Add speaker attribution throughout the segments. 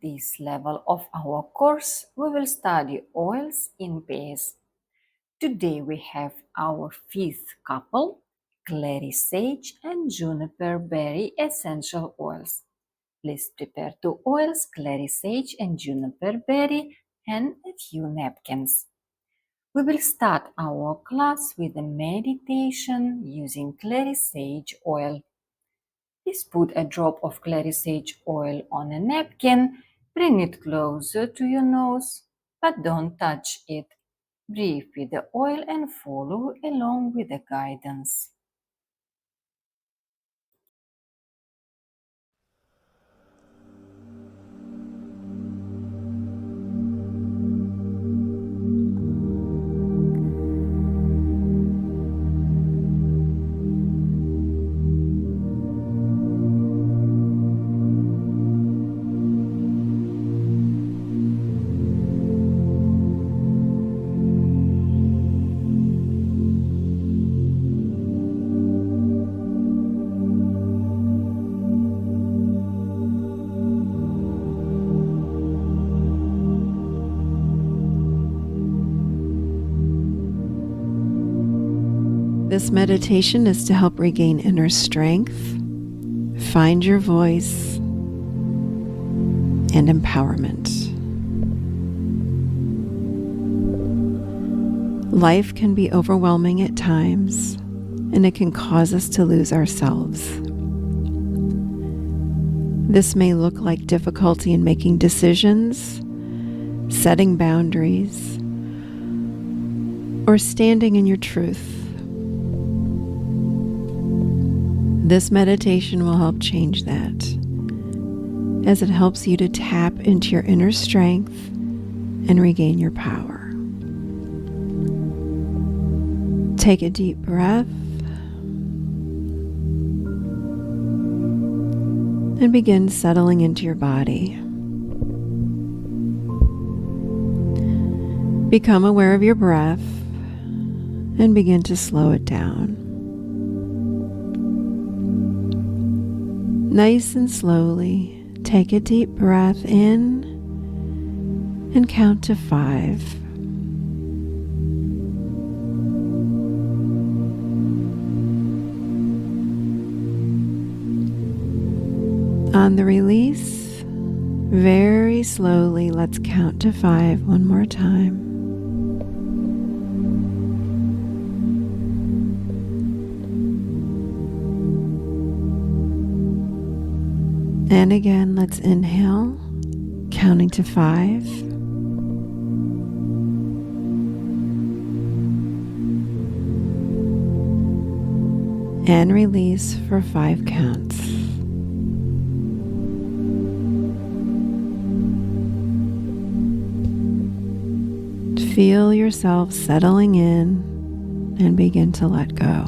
Speaker 1: this level of our course, we will study oils in pairs. Today we have our fifth couple, Clary Sage and Junipper Berry essential oils. Please prepare 2 oils, Clary Sage and Junipper Berry, and a few napkins. We will start our class with a meditation using Clary Sage oil. Please put a drop of Clary Sage oil on a napkin, bring it closer to your nose, but don't touch it. Breathe with the oil and follow along with the guidance.
Speaker 2: This meditation is to help regain inner strength, find your voice, and empowerment. Life can be overwhelming at times, and it can cause us to lose ourselves. This may look like difficulty in making decisions, setting boundaries, or standing in your truth. This meditation will help change that, as it helps you to tap into your inner strength and regain your power. Take a deep breath and begin settling into your body. Become aware of your breath and begin to slow it down. Nice and slowly, take a deep breath in and count to 5. On the release, very slowly, let's count to 5 one more time. And again, let's inhale, counting to 5. And release for 5 counts. Feel yourself settling in and begin to let go.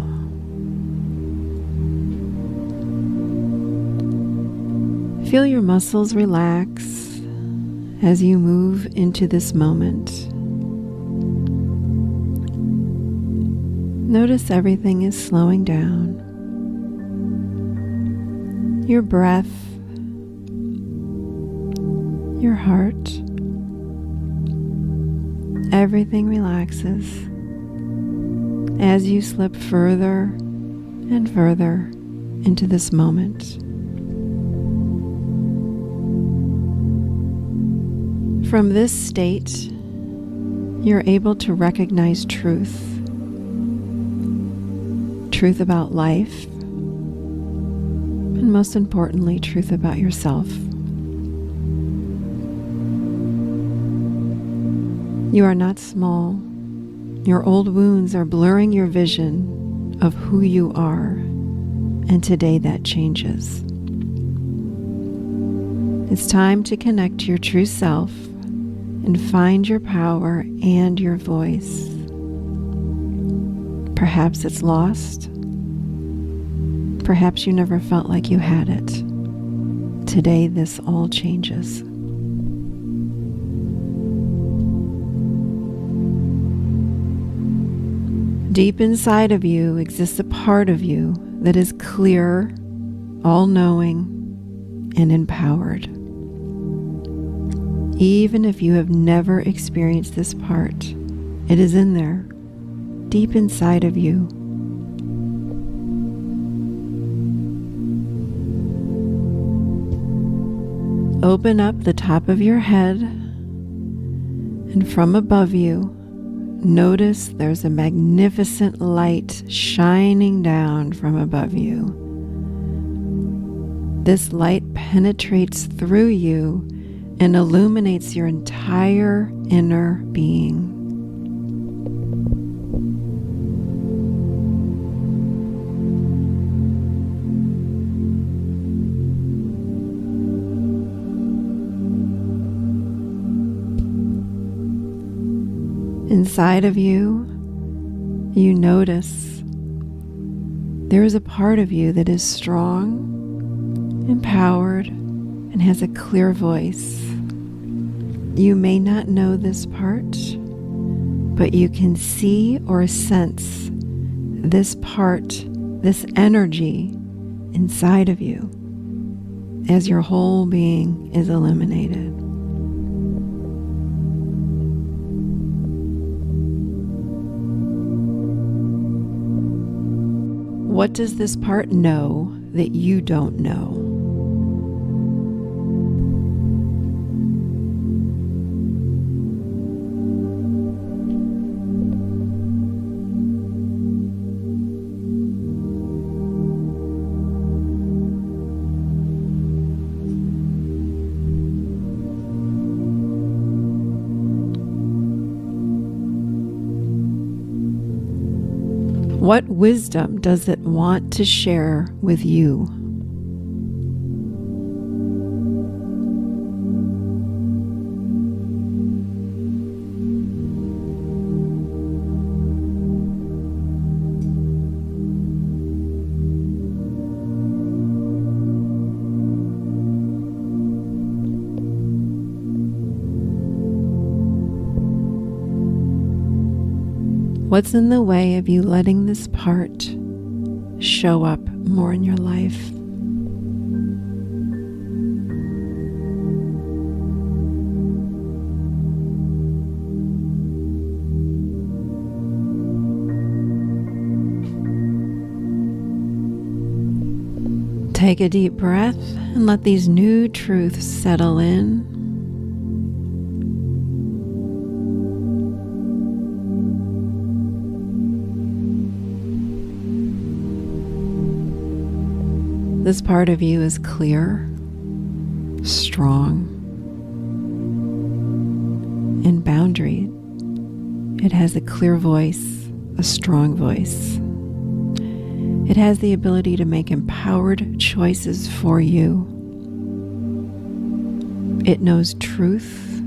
Speaker 2: Feel your muscles relax as you move into this moment. Notice everything is slowing down. Your breath, your heart, everything relaxes as you slip further and further into this moment. From this state, you're able to recognize truth about life, and most importantly, truth about yourself. You are not small. Your old wounds are blurring your vision of who you are, and today that changes. It's time to connect to your true self and find your power and your voice. Perhaps it's lost. Perhaps you never felt like you had it. Today, this all changes. Deep inside of you exists a part of you that is clear, all-knowing, and empowered. Even if you have never experienced this part, it is in there, deep inside of you. Open up the top of your head, and from above you, notice there's a magnificent light shining down from above you. This light penetrates through you and illuminates your entire inner being. Inside of you, you notice there is a part of you that is strong, empowered, and has a clear voice. You may not know this part, but you can see or sense this part, this energy inside of you as your whole being is illuminated. What does this part know that you don't know? What wisdom does it want to share with you? What's in the way of you letting this part show up more in your life? Take a deep breath and let these new truths settle in. This part of you is clear, strong, and boundaried. It has a clear voice, a strong voice. It has the ability to make empowered choices for you. It knows truth.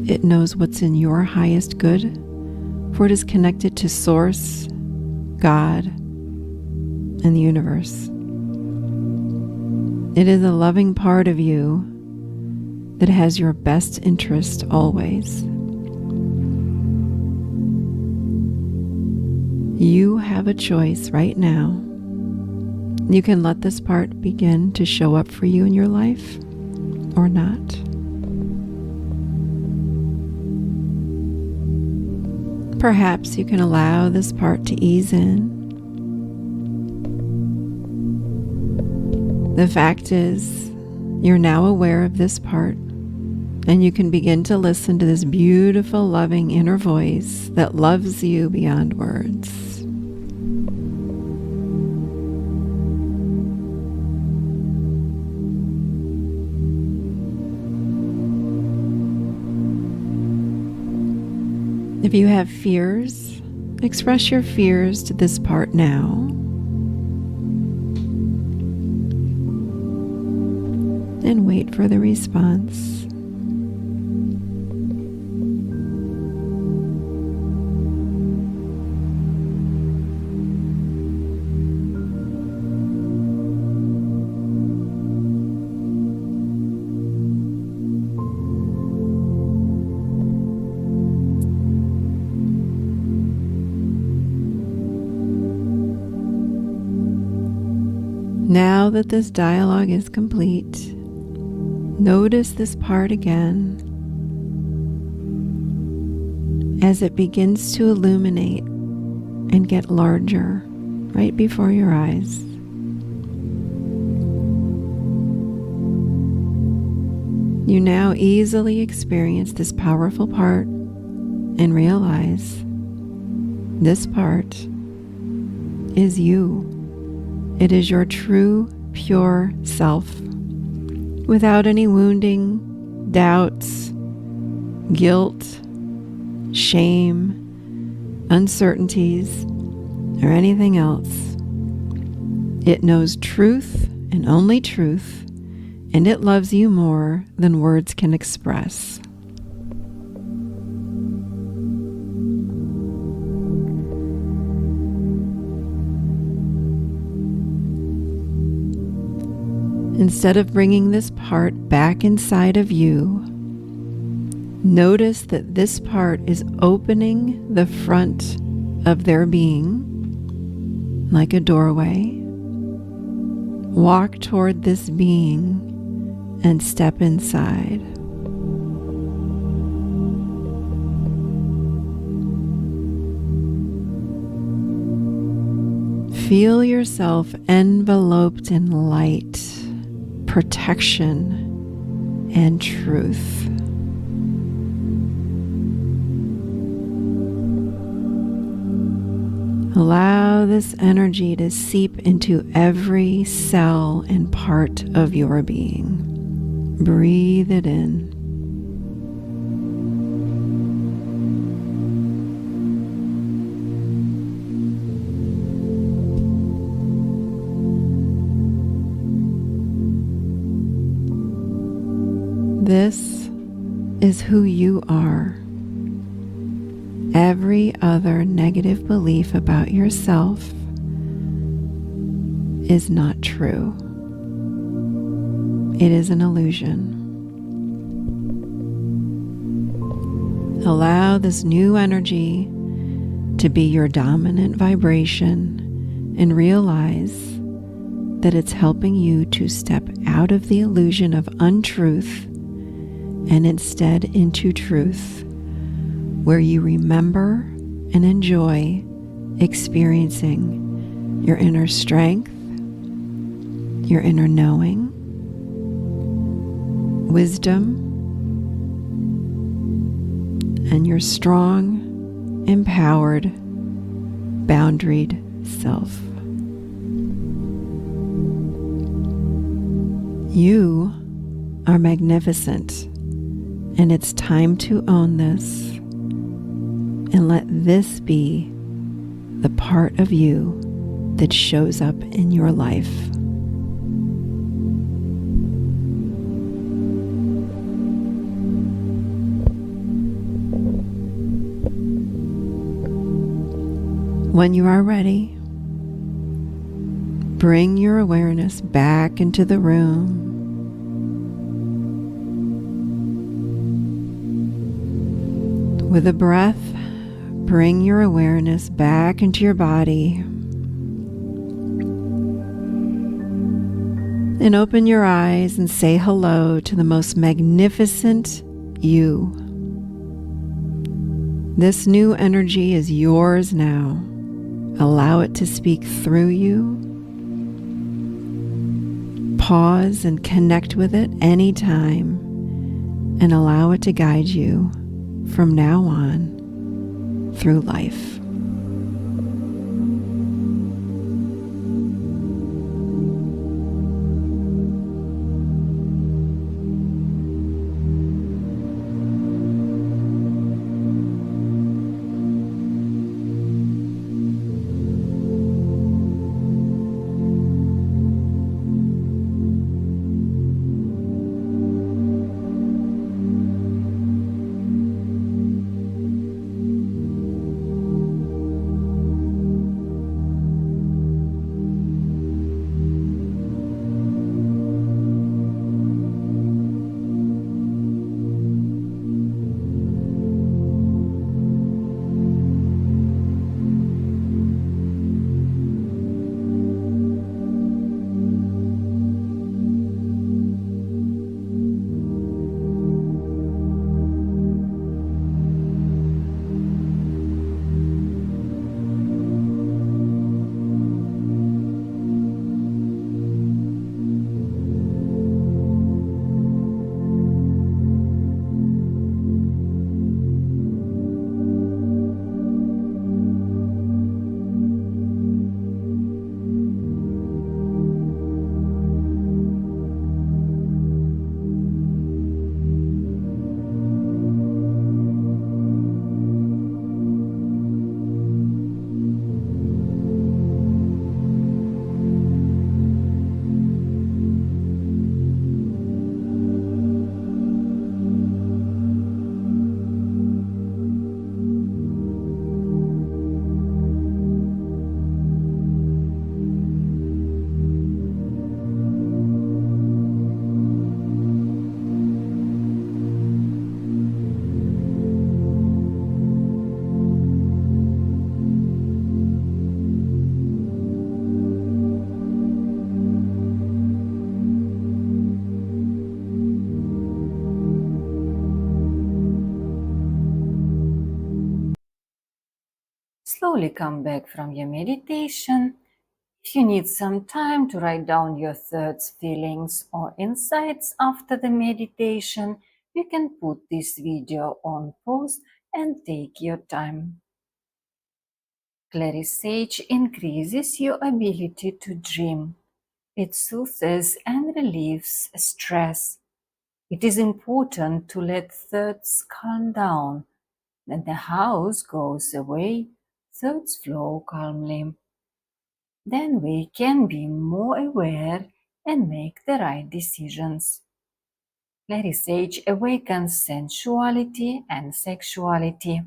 Speaker 2: It knows what's in your highest good, for it is connected to Source, God, and the universe. It is a loving part of you that has your best interest always. You have a choice right now. You can let this part begin to show up for you in your life or not. Perhaps you can allow this part to ease in. The fact is, you're now aware of this part, and you can begin to listen to this beautiful, loving inner voice that loves you beyond words. If you have fears, express your fears to this part now. And wait for the response. Now that this dialogue is complete, Notice this part again as it begins to illuminate and get larger right before your eyes. You now easily experience this powerful part and realize this part is you. It is your true, pure self, without any wounding, doubts, guilt, shame, uncertainties, or anything else. It knows truth and only truth, and it loves you more than words can express. Instead of bringing this part back inside of you, notice that this part is opening the front of their being like a doorway. Walk toward this being and step inside. Feel yourself enveloped in light, protection, and truth. Allow this energy to seep into every cell and part of your being. Breathe it in. This is who you are. Every other negative belief about yourself is not true. It is an illusion. Allow this new energy to be your dominant vibration and realize that it's helping you to step out of the illusion of untruth and instead into truth, where you remember and enjoy experiencing your inner strength, your inner knowing, wisdom, and your strong, empowered, boundaried self. You are magnificent, and it's time to own this. And let this be the part of you that shows up in your life. When you are ready, bring your awareness back into the room. With a breath, bring your awareness back into your body and open your eyes and say hello to the most magnificent you. This new energy is yours now. Allow it to speak through you. Pause and connect with it anytime and allow it to guide you from now on through life.
Speaker 1: slowly come back from your meditation. If you need some time to write down your thoughts, feelings, or insights after the meditation, you can put this video on pause and take your time. Clary Sage increases your ability to dream. It soothes and relieves stress. It is important to let thoughts calm down. When the house goes away, thoughts flow calmly. Then we can be more aware and make the right decisions. Clary Sage awakens sensuality and sexuality.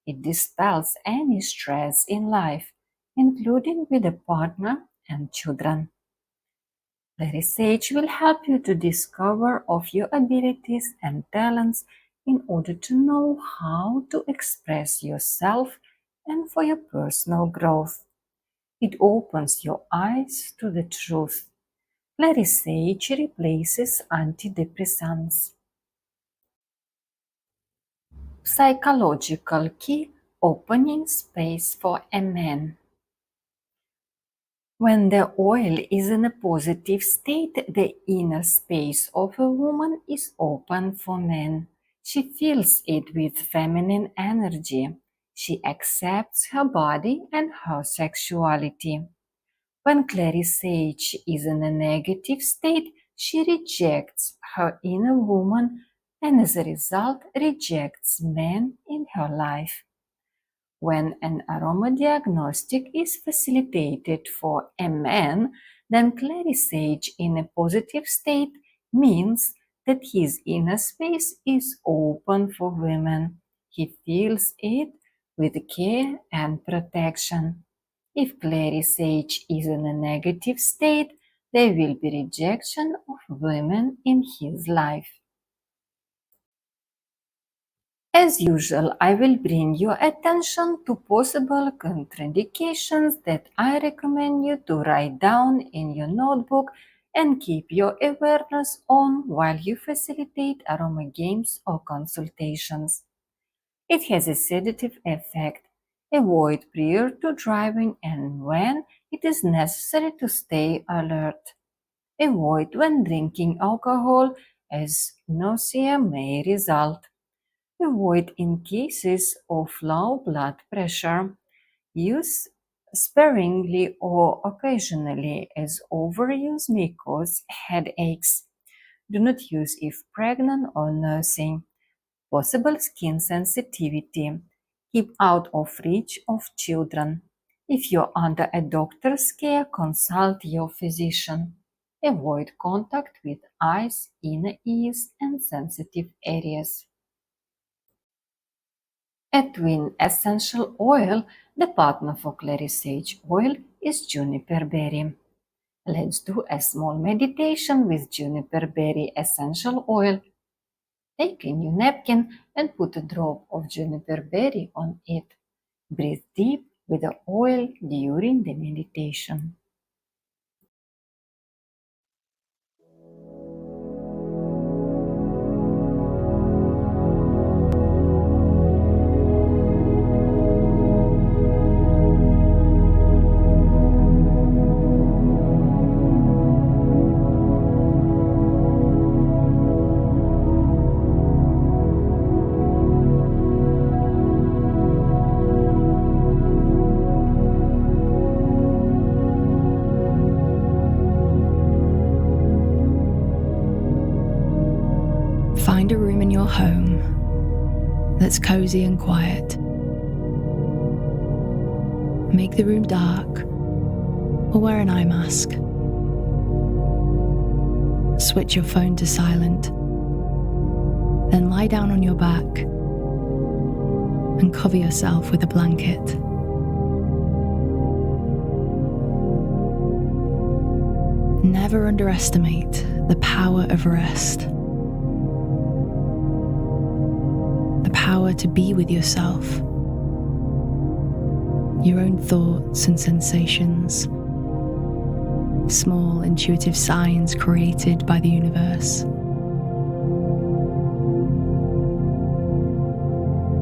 Speaker 1: It dispels any stress in life, including with a partner and children. Clary Sage will help you to discover of your abilities and talents in order to know how to express yourself and for your personal growth. It opens your eyes to the truth. Clary Sage replaces antidepressants. Psychological key: opening space for a man. When the oil is in a positive state, the inner space of a woman is open for men. She fills it with feminine energy. She accepts her body and her sexuality. When Clary Sage is in a negative state, she rejects her inner woman and as a result rejects men in her life. When an aroma diagnostic is facilitated for a man, then Clary Sage in a positive state means that his inner space is open for women. He feels it with care and protection. If Clary Sage is in a negative state, there will be rejection of women in his life. As usual, I will bring your attention to possible contraindications that I recommend you to write down in your notebook and keep your awareness on while you facilitate aroma games or consultations. It has a sedative effect. Avoid prior to driving and when it is necessary to stay alert. Avoid when drinking alcohol, as nausea may result. Avoid in cases of low blood pressure. Use sparingly or occasionally, as overuse may cause headaches. Do not use if pregnant or nursing. Possible skin sensitivity. Keep out of reach of children. If you're under a doctor's care, consult your physician. Avoid contact with eyes, inner ears, and sensitive areas. A twin essential oil, the partner for Clary Sage oil is Junipper Berry. Let's do a small meditation with Junipper Berry essential oil. Take a new napkin and put a drop of Junipper Berry on it. Breathe deep with the oil during the meditation.
Speaker 2: Find a room in your home that's cozy and quiet. Make the room dark or wear an eye mask. Switch your phone to silent. Then lie down on your back and cover yourself with a blanket. Never underestimate the power of rest. The power to be with yourself, your own thoughts and sensations, small intuitive signs created by the universe.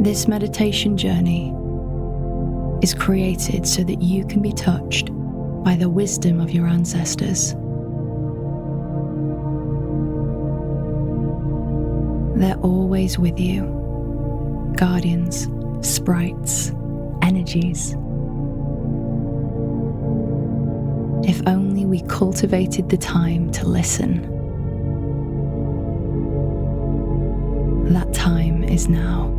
Speaker 2: This meditation journey
Speaker 3: is created so that you can be touched by the wisdom of your ancestors. They're always with you, guardians, sprites, energies. If only we cultivated the time to listen. That time is now.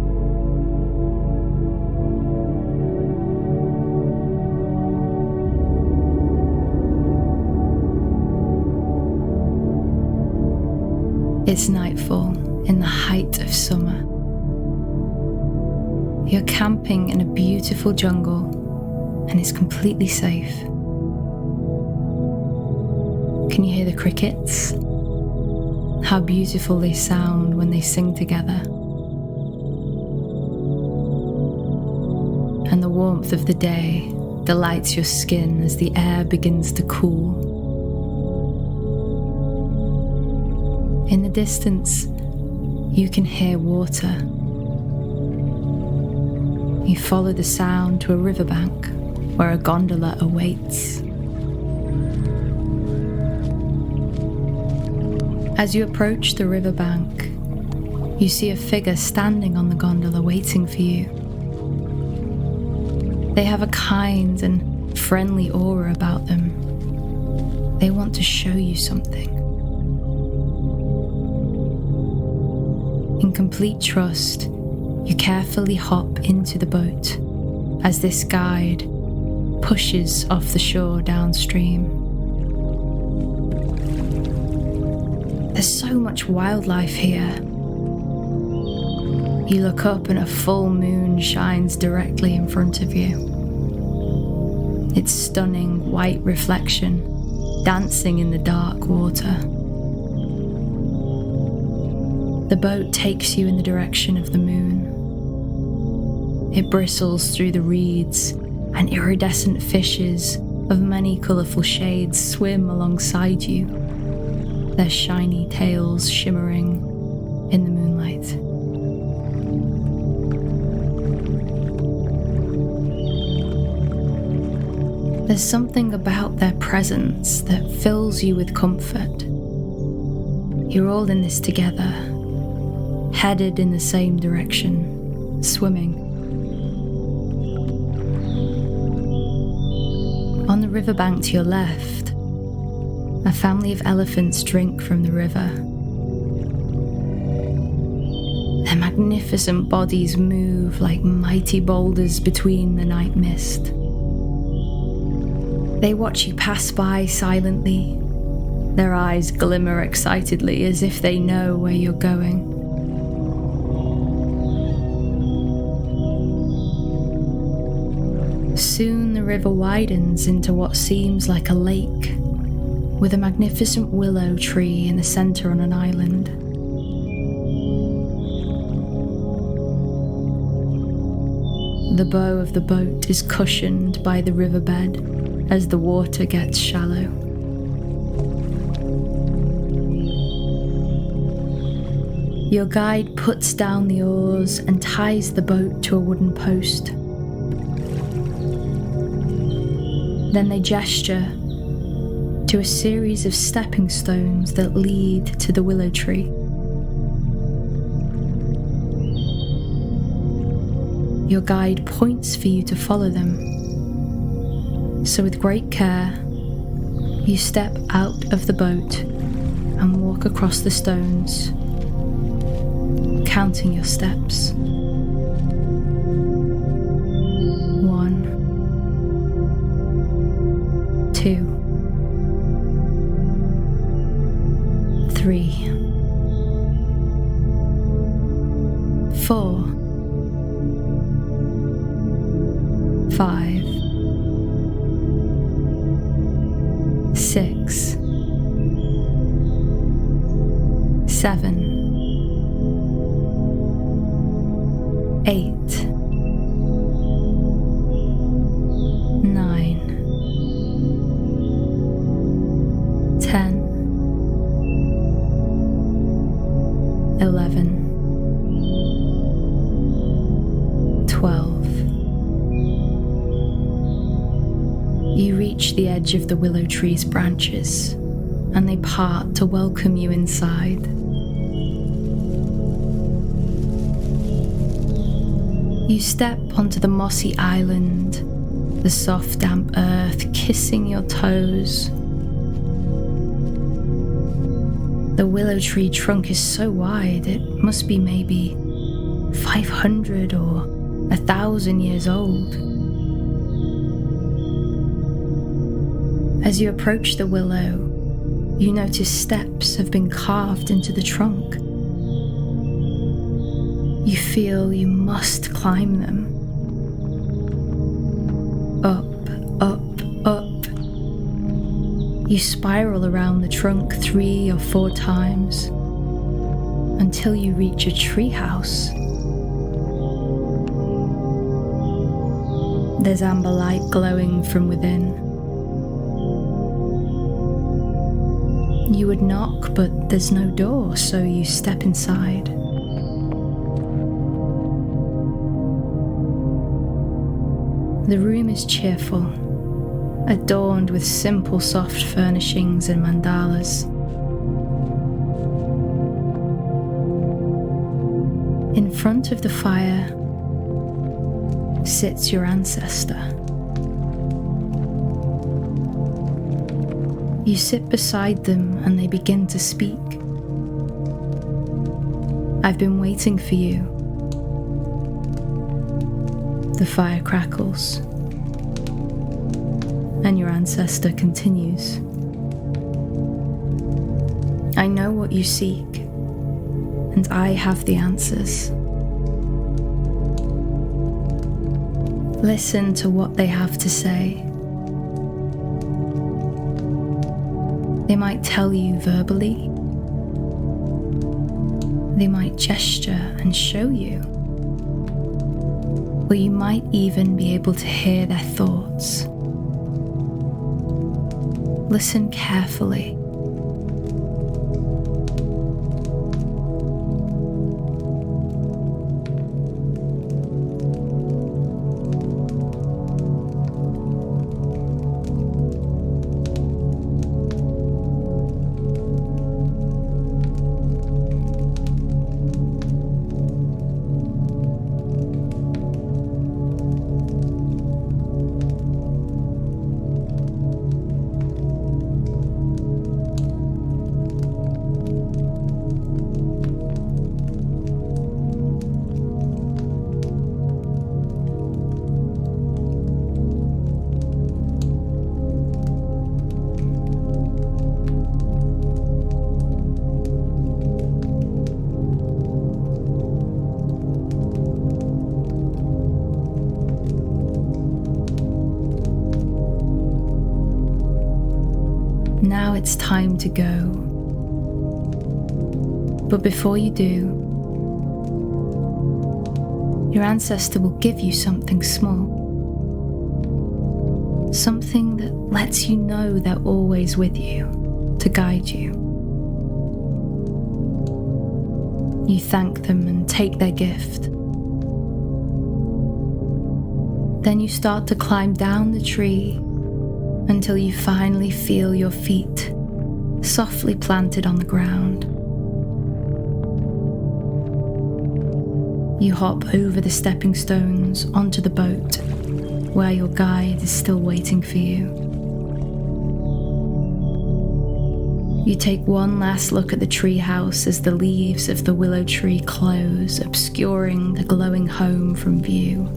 Speaker 3: It's nightfall in the height of summer. You're camping in a beautiful jungle and it's completely safe. Can you hear the crickets? How beautiful they sound when they sing together. And the warmth of the day delights your skin as the air begins to cool. In the distance, you can hear water. You follow the sound to a riverbank where a gondola awaits. As you approach the riverbank, you see a figure standing on the gondola waiting for you. They have a kind and friendly aura about them. They want to show you something. In complete trust, you carefully hop into the boat as this guide pushes off the shore downstream. There's so much wildlife here. You look up and a full moon shines directly in front of you. Its stunning white reflection dancing in the dark water. The boat takes you in the direction of the moon. It bristles through the reeds, and iridescent fishes of many colourful shades swim alongside you, their shiny tails shimmering in the moonlight. There's something about their presence that fills you with comfort. You're all in this together, headed in the same direction, swimming. On the riverbank to your left, a family of elephants drink from the river. Their magnificent bodies move like mighty boulders between the night mist. They watch you pass by silently. Their eyes glimmer excitedly as if they know where you're going. Soon the river widens into what seems like a lake, with a magnificent willow tree in the centre on an island. The bow of the boat is cushioned by the riverbed as the water gets shallow. Your guide puts down the oars and ties the boat to a wooden post. Then they gesture to a series of stepping stones that lead to the willow tree. Your guide points for you to follow them. So with great care, you step out of the boat and walk across the stones, counting your steps. 1, 2, 3, 4, 5, 6, 7, 8, 9, 10, 11, 12, reach the edge of the willow tree's branches, and they part to welcome you inside. You step onto the mossy island, the soft damp earth kissing your toes. The willow tree trunk is so wide it must be maybe 500 or 1,000 years old. As you approach the willow, you notice steps have been carved into the trunk. You feel you must climb them. Up, up, up. You spiral around the trunk 3 or 4 times until you reach a treehouse. There's amber light glowing from within. You would knock, but there's no door, so you step inside. The room is cheerful, adorned with simple soft furnishings and mandalas. In front of the fire sits your ancestor. You sit beside them and they begin to speak. I've been waiting for you. The fire crackles, and your ancestor continues. I know what you seek, and I have the answers. Listen to what they have to say. They might tell you verbally. They might gesture and show you. Or you might even be able to hear their thoughts. Listen carefully. Now it's time to go. But before you do, your ancestor will give you something small. Something that lets you know they're always with you, to guide you. You thank them and take their gift. Then you start to climb down the tree until you finally feel your feet softly planted on the ground. You hop over the stepping stones onto the boat, where your guide is still waiting for you. You take one last look at the treehouse as the leaves of the willow tree close, obscuring the glowing home from view.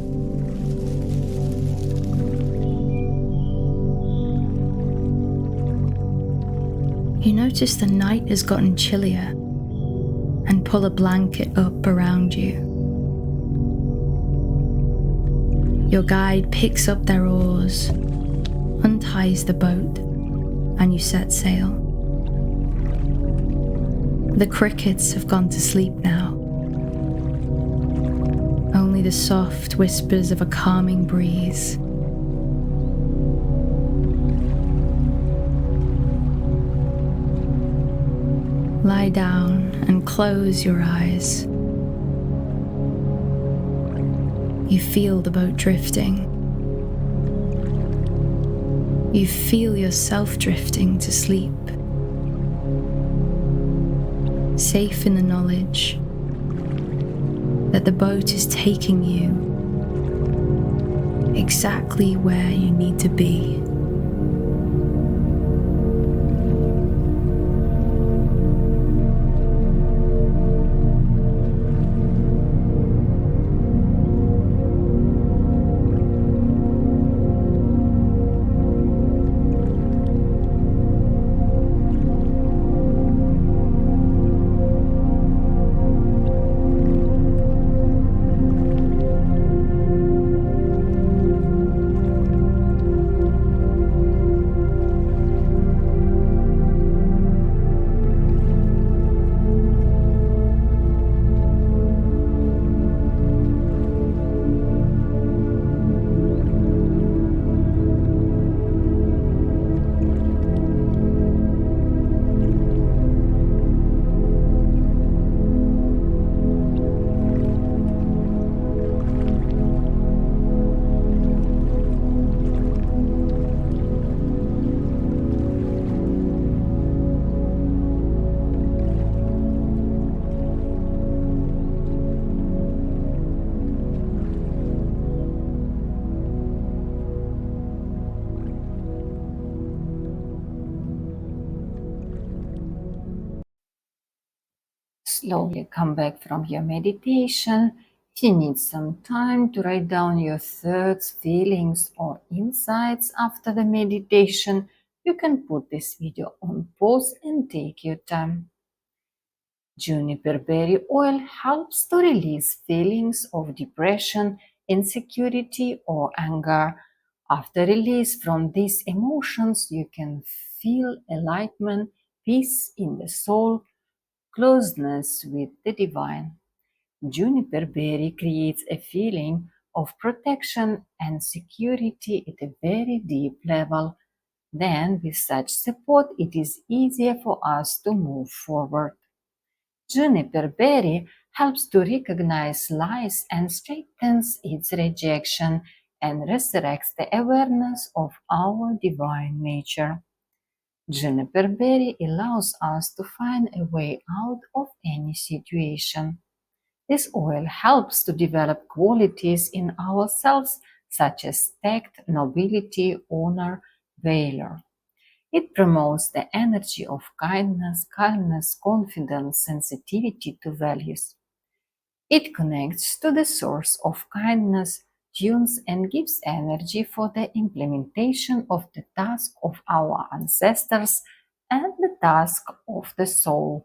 Speaker 3: You notice the night has gotten chillier and pull a blanket up around you. Your guide picks up their oars, unties the boat, and you set sail. The crickets have gone to sleep now. Only the soft whispers of a calming breeze. Lie down and close your eyes. You feel the boat drifting. You feel yourself drifting to sleep, safe in the knowledge that the boat is taking you exactly where you need to be.
Speaker 1: Slowly come back from your meditation. If you need some time to write down your thoughts, feelings, or insights after the meditation, you can put this video on pause and take your time. Juniper berry oil helps to release feelings of depression, insecurity, or anger. After release from these emotions, you can feel enlightenment, peace in the soul, closeness with the divine. Juniper berry creates a feeling of protection and security at a very deep level. Then, with such support, it is easier for us to move forward. Juniper berry helps to recognize lies and strengthens its rejection and resurrects the awareness of our divine nature. Juniper berry allows us to find a way out of any situation. This oil helps to develop qualities in ourselves such as tact, nobility, honor, valor. It promotes the energy of kindness, calmness, confidence, sensitivity to values. It connects to the source of kindness, tunes and gives energy for the implementation of the task of our ancestors and the task of the soul.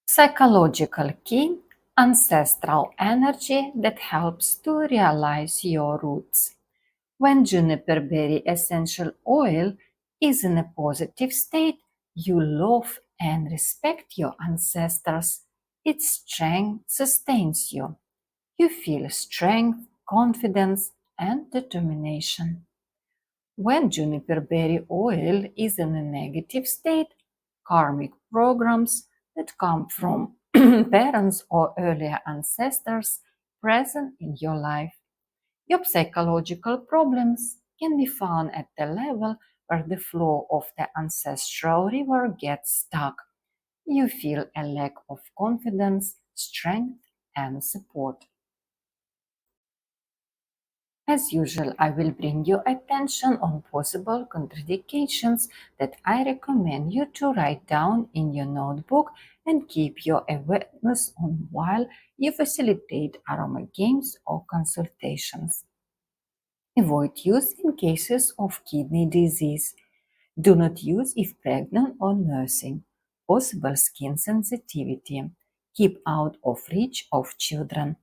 Speaker 1: Psychological key, ancestral energy that helps to realize your roots. When juniper berry essential oil is in a positive state, you love and respect your ancestors. Its strength sustains you. You feel strength, confidence, and determination. When juniper berry oil is in a negative state, karmic programs that come from parents or earlier ancestors present in your life. Your psychological problems can be found at the level where the flow of the ancestral river gets stuck. You feel a lack of confidence, strength, and support. As usual, I will bring your attention on possible contradictions that I recommend you to write down in your notebook and keep your awareness on while you facilitate aroma games or consultations. Avoid use in cases of kidney disease. Do not use if pregnant or nursing. Possible skin sensitivity. Keep out of reach of children.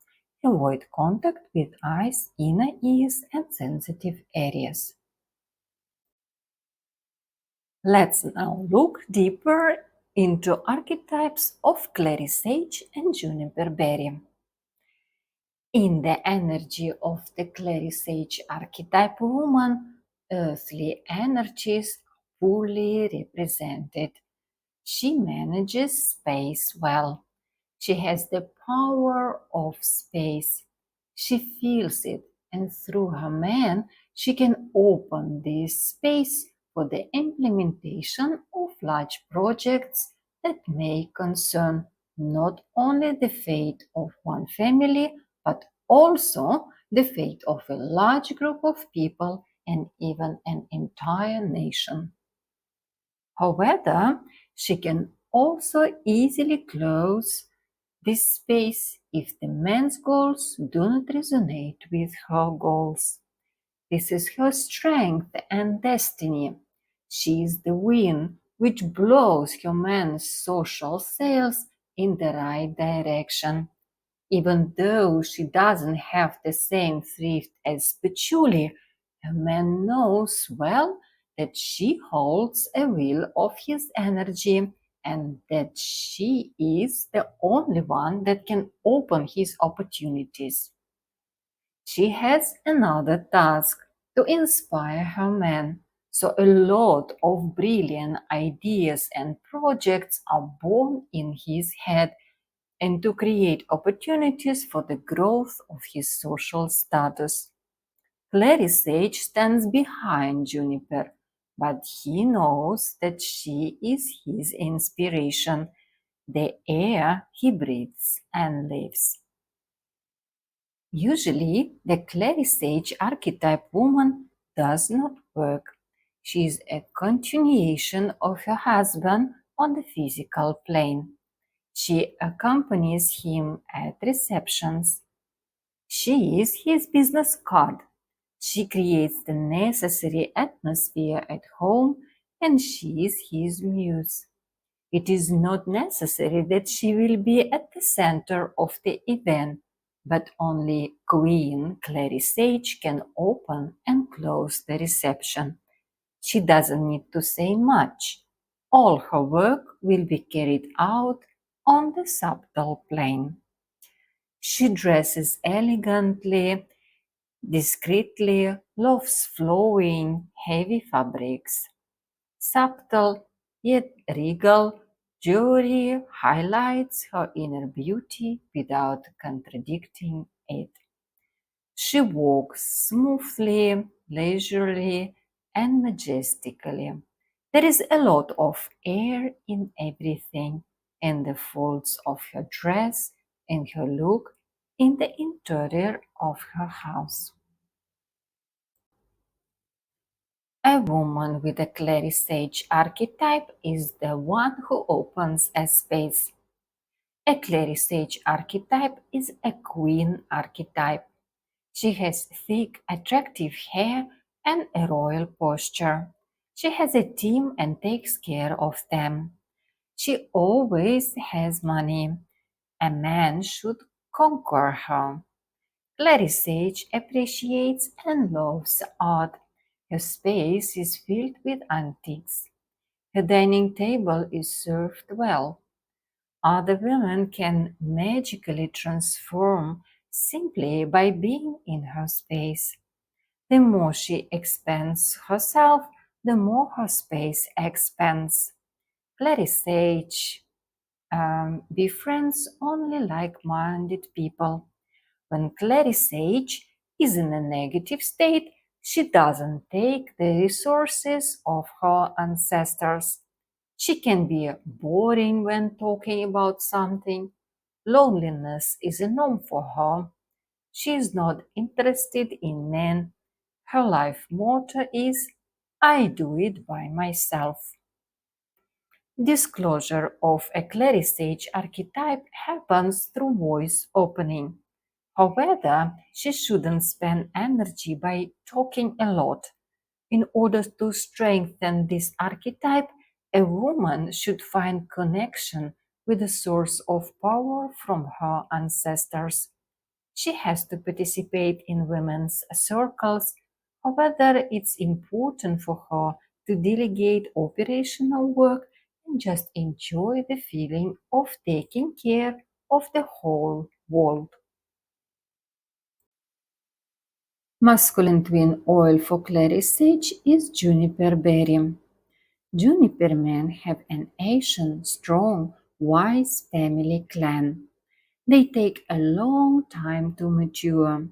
Speaker 1: Avoid contact with eyes, inner ears, and sensitive areas. Let's now look deeper into archetypes of Clary Sage and Juniper Berry. In the energy of the Clary Sage archetype woman, earthly energies fully represented. She manages space well. She has the power of space. She feels it, and through her man, She can open this space for the implementation of large projects that may concern not only the fate of one family, but also the fate of a large group of people and even an entire nation. However, she can also easily close this space if the man's goals do not resonate with her goals. This is her strength and destiny. She is the wind which blows her man's social sails in the right direction. Even though she doesn't have the same thrift as Patchouli, her man knows well that she holds a wheel of his energy and that she is the only one that can open his opportunities. She has another task to inspire her man, so a lot of brilliant ideas and projects are born in his head and to create opportunities for the growth of his social status. Clary Sage stands behind Juniper, but he knows that she is his inspiration, the air he breathes and lives. Usually, the Clary Sage archetype woman does not work. She is a continuation of her husband on the physical plane. She accompanies him at receptions. She is his business card. She creates the necessary atmosphere at home and she is his muse. It is not necessary that she will be at the center of the event, but only Queen Clary Sage can open and close the reception. She doesn't need to say much. All her work will be carried out on the subtle plane. She dresses elegantly, discreetly, loves flowing, heavy fabrics. Subtle yet regal jewelry highlights her inner beauty without contradicting it. She walks smoothly, leisurely, and majestically. There is a lot of air in everything, in the folds of her dress, in her look, in the interior of her house. A woman with a Clary Sage archetype is the one who opens a space. A Clary Sage archetype is a queen archetype. She has thick, attractive hair and a royal posture. She has a team and takes care of them. She always has money. A man should conquer her. Clary Sage appreciates and loves art. Her space is filled with antiques. Her dining table is served well. Other women can magically transform simply by being in her space. The more she expands herself, the more her space expands. Clary Sage befriends only like-minded people. When Clary Sage is in a negative state, she doesn't take the resources of her ancestors. She can be boring when talking about something. Loneliness is a norm for her. She is not interested in men. Her life motto is I do it by myself. Disclosure of a Clary Sage archetype happens through voice opening. However, she shouldn't spend energy by talking a lot. In order to strengthen this archetype, a woman should find connection with the source of power from her ancestors. She has to participate in women's circles. However, it's important for her to delegate operational work and just enjoy the feeling of taking care of the whole world. Masculine twin oil for Clary Sage is Junipper Berry. Juniper men have an ancient, strong, wise family clan. They take a long time to mature.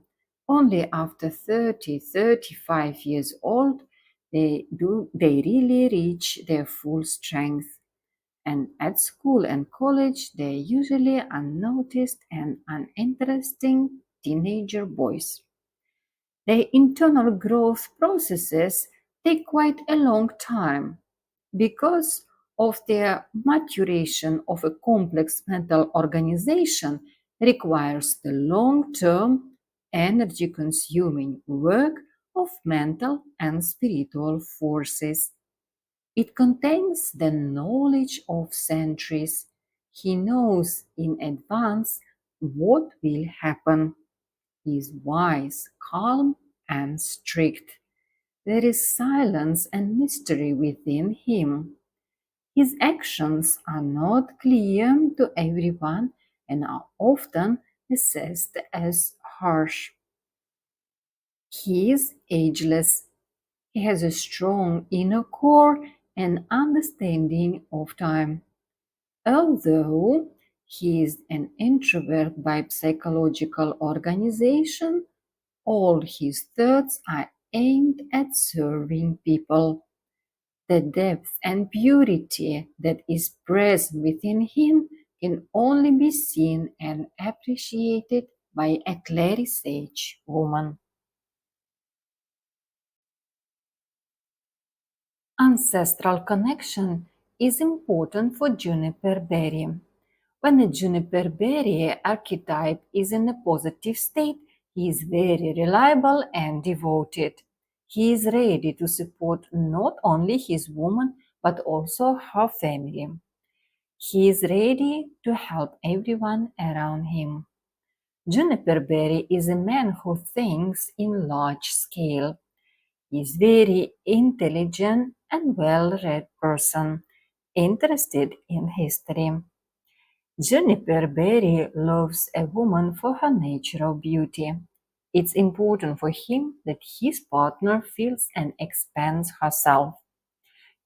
Speaker 1: Only after 30, 35 years old, they really reach their full strength. And at school and college, they're usually unnoticed and uninteresting teenager boys. Their internal growth processes take quite a long time because of their maturation of a complex mental organization requires the long-term energy consuming work of mental and spiritual forces. It contains the knowledge of centuries. He knows in advance what will happen. He is wise, calm, and strict. There is silence and mystery within him. His actions are not clear to everyone and are often assessed as harsh. He is ageless. He has a strong inner core and understanding of time. Although he is an introvert by psychological organization, all his thoughts are aimed at serving people. The depth and purity that is present within him can only be seen and appreciated by a Clary sage woman. Ancestral connection is important for Junipper Berry. When a Junipper Berry archetype is in a positive state, he is very reliable and devoted. He is ready to support not only his woman but also her family. He is ready to help everyone around him. Juniper Berry is a man who thinks in large scale. He is very intelligent and well-read person, interested in history. Juniper Berry loves a woman for her natural beauty. It's important for him that his partner feels and expands herself.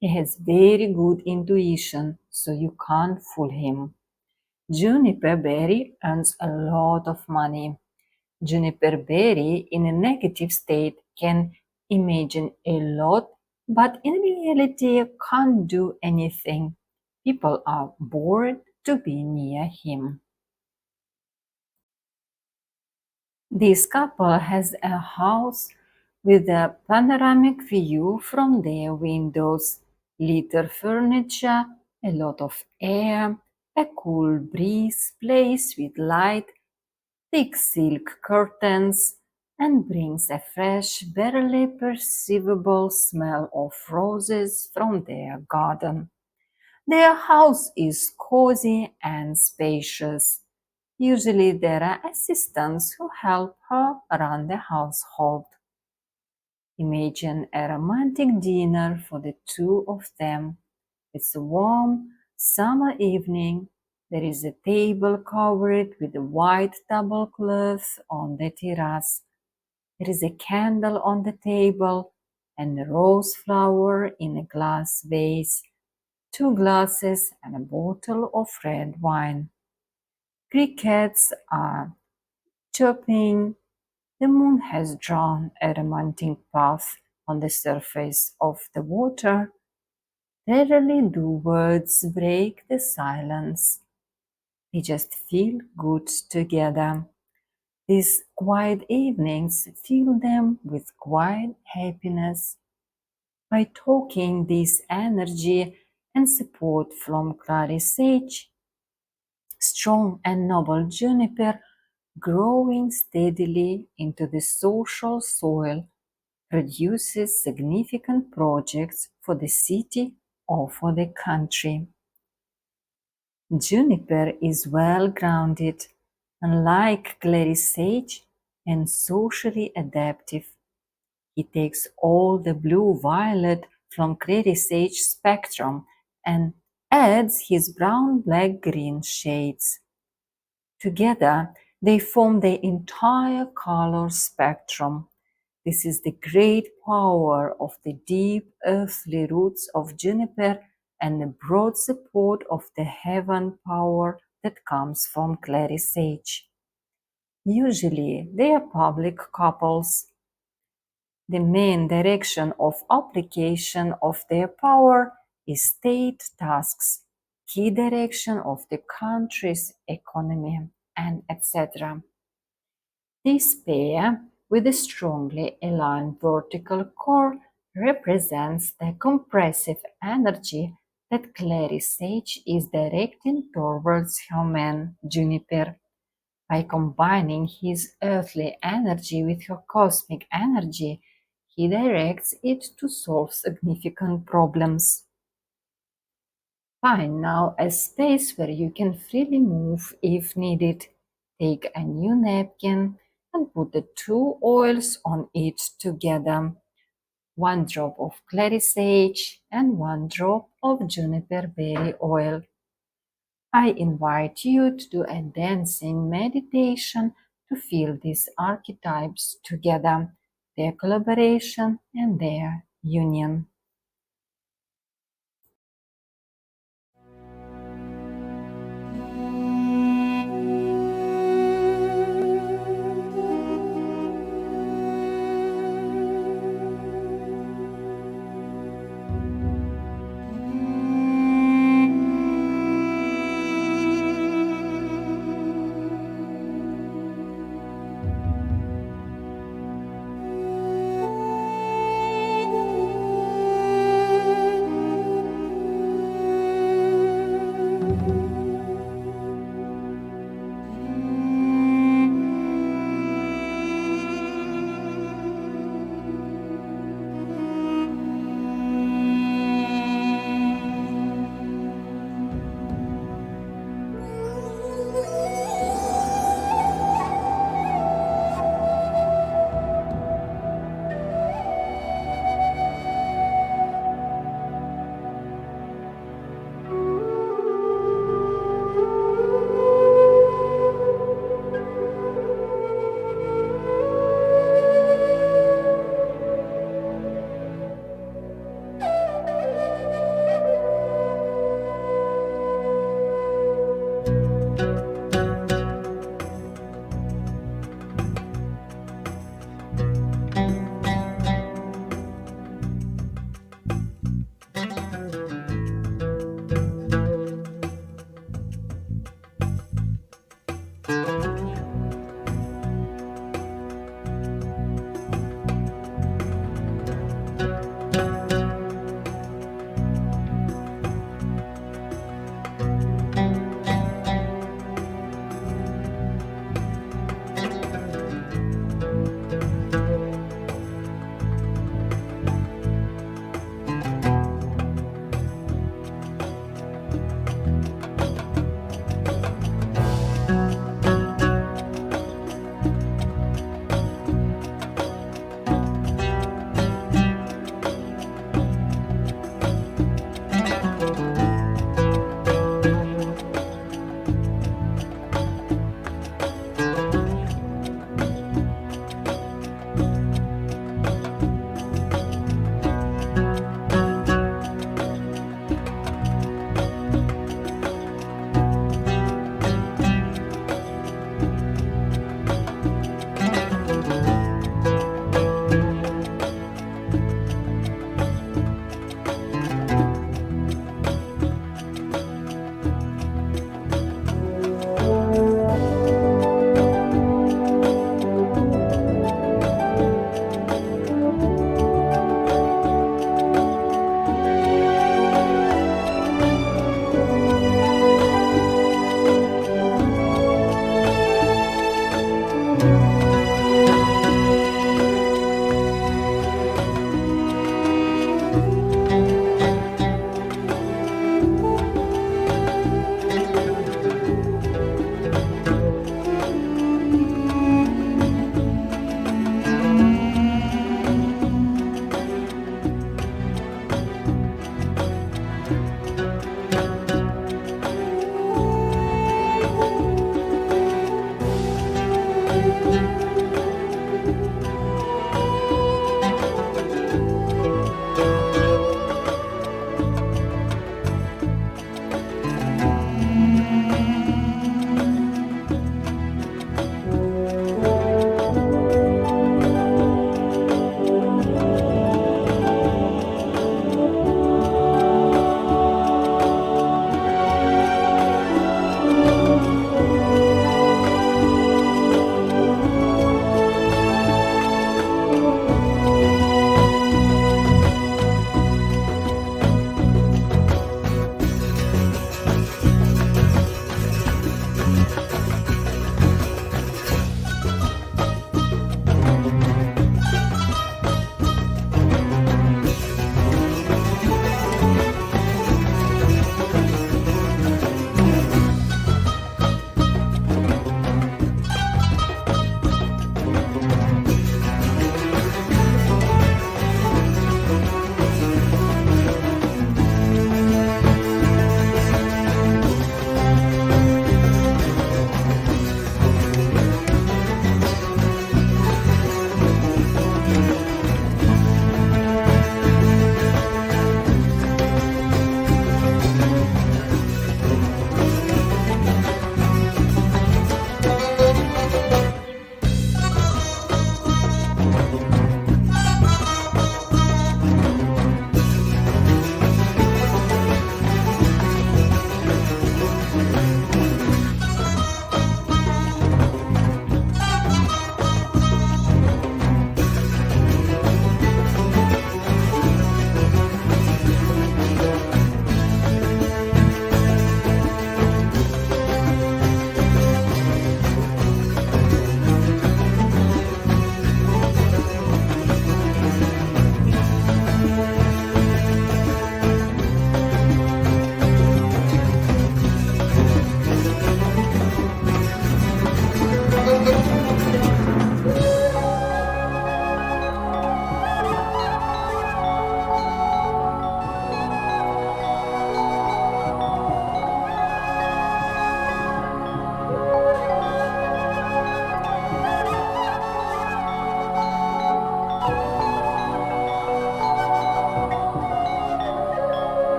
Speaker 1: He has very good intuition, so you can't fool him. Juniper Berry earns a lot of money. Juniper Berry in a negative state can imagine a lot, but in reality can't do anything. People are bored to be near him. This couple has a house with a panoramic view from their windows, little furniture, a lot of air, a cool breeze plays with light, thick silk curtains, and brings a fresh, barely perceivable smell of roses from their garden. Their house is cozy and spacious. Usually there are assistants who help her run the household. Imagine a romantic dinner for the two of them. It's a warm summer evening. There is a table covered with a white tablecloth on the terrace. There is a candle on the table and a rose flower in a glass vase, two glasses and a bottle of red wine. Crickets are chirping. The moon has drawn a romantic path on the surface of the water. Rarely do words break the silence. They just feel good together. These quiet evenings fill them with quiet happiness. By talking this energy and support from Clary Sage, strong and noble juniper growing steadily into the social soil produces significant projects for the city or for the country. Juniper is well grounded, unlike Clary Sage, and socially adaptive. He takes all the blue-violet from Clary Sage spectrum and adds his brown, black, green shades. Together, they form the entire color spectrum. This is the great power of the deep earthly roots of juniper and the broad support of the heaven power that comes from Clary Sage. Usually, they are public couples. The main direction of application of their power is state tasks, key direction of the country's economy, and etc. This pair, with a strongly aligned vertical core, represents the compressive energy that Clary Sage is directing towards her man, Junipper. By combining his earthly energy with her cosmic energy, he directs it to solve significant problems. Find now a space where you can freely move if needed. Take a new napkin and put the two oils on it together. One drop of clary sage and one drop of juniper berry oil. I invite you to do a dancing meditation to feel these archetypes together, their collaboration and their union.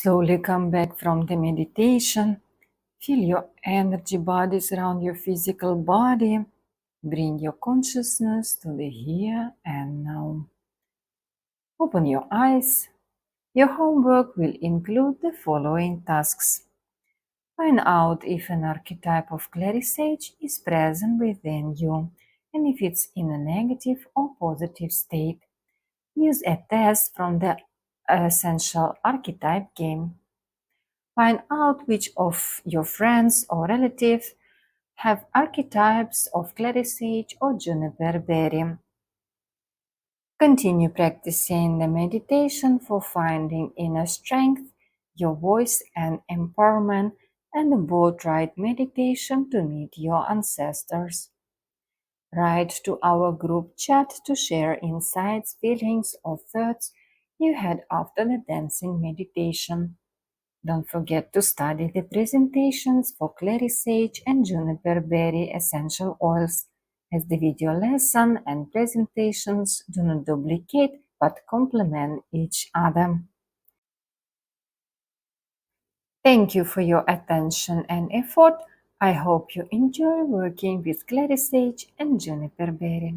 Speaker 1: Slowly come back from the meditation. Feel your energy bodies around your physical body. Bring your consciousness to the here and now. Open your eyes. Your homework will include the following tasks. Find out if an archetype of Clary Sage is present within you and if it's in a negative or positive state. Use a test from the Essential Archetype game. Find out which of your friends or relatives have archetypes of Clary Sage or Junipper Berry. Continue practicing the meditation for finding inner strength, your voice and empowerment, and the boat ride meditation to meet your ancestors. Write to our group chat to share insights, feelings, or thoughts you had after the dancing meditation. Don't forget to study the presentations for Clary Sage and Juniper Berry essential oils, as the video lesson and presentations do not duplicate but complement each other. Thank you for your attention and effort. I hope you enjoy working with Clary Sage and Juniper Berry.